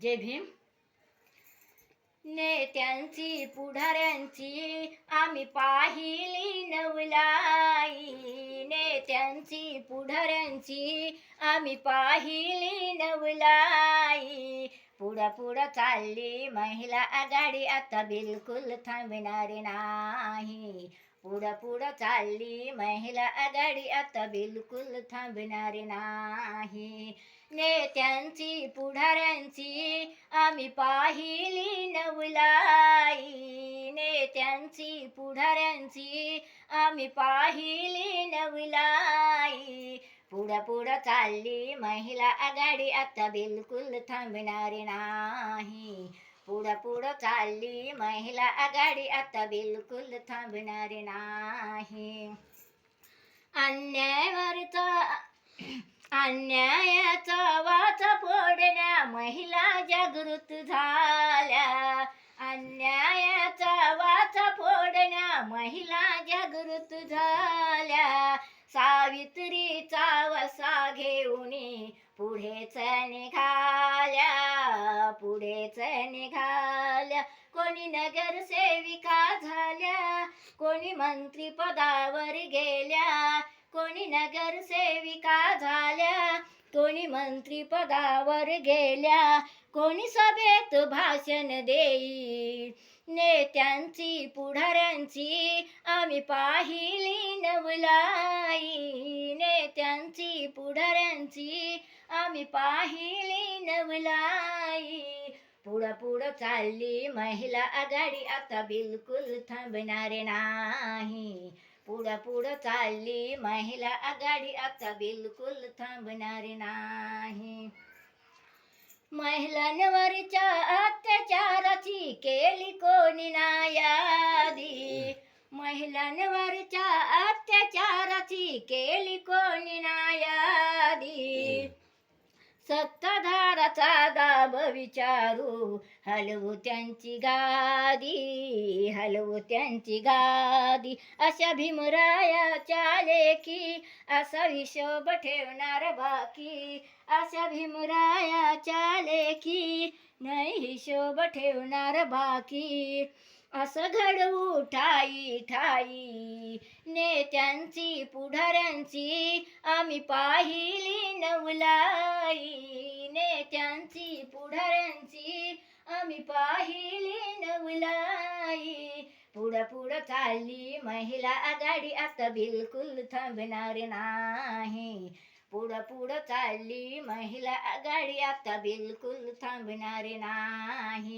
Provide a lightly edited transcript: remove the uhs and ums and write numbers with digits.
जय भीम. नेत्यांची पुढाऱ्यांची आम्ही पाहिली नवलाई. नेत्यांची पुढाऱ्यांची आम्ही पाहिली नवलाई. पुढं पुढं चालली महिला आघाडी, आता बिलकुल थांबणार नाही. पुढं पुढं चालली महिला आघाडी, आता बिलकुल थांबणार नाही. नेत्यांची पुढाऱ्यांची आम्ही पाहिली नवलाई. नेत्यांची पुढाऱ्यांची आम्ही पाहिली नवलाई. पुढं पुढं चालली महिला आघाडी, आता बिलकुल थांबणार नाही. पुढं पुढं चालली महिला आघाडी, आता बिलकुल थांबणार नाही. अन्यायाचा वाचा फोडण्या महिला जागृत झाल्या. अन्यायाचा वाचा फोडण्या महिला जागृत झाल्या. सावित्रीचा वसा घेऊन पुढेच निघाल्या. पुढेच निघाल्या. कोणी नगरसेविका झाल्या, कोणी मंत्रिपदावर गेल्या. कोणी नगरसेविका झाल्या, कोणी मंत्रिपदावर गेल्या. कोणी सभेत भाषण देई. नेत्यांची पुढाऱ्यांची आम्ही पाहिली नवलाई. नेत्यांची पुढाऱ्यांची आम्ही पाहिली नवलाई. पुढं पुढं चालली महिला आघाडी, आता बिलकुल थांबणार नाही. पुढं पुढं चालली महिला आघाडी, आता बिलकुल थांबणार नाही. महिलांवरच्या अत्याचाराची केली कोणी ना यादी. महिलांवरच्या अत्याचाराची केली कोणी ना यादी. सत्ताधाराचा दाब विचारू, हलवू त्यांची गादी. हलवू त्यांची गादी. अशा भीमरायाच्या लेखी असा हिशोब ठेवणार बाकी. अशा भीमरायाच्या लेखी नाही हिशोब ठेवणार बाकी. असं घडवू ठाई ठाई. नेत्यांची पुढाऱ्यांची आम्ही पाहिली नवलाई. नेत्यांची पुढाऱ्यांची आम्ही पाहिली नवलाई. पुढं पुढं चालली महिला आघाडी, आता बिलकुल थांबणार नाही. पुढं पुढं चालली महिला आघाडी, आता बिलकुल थांबणार नाही.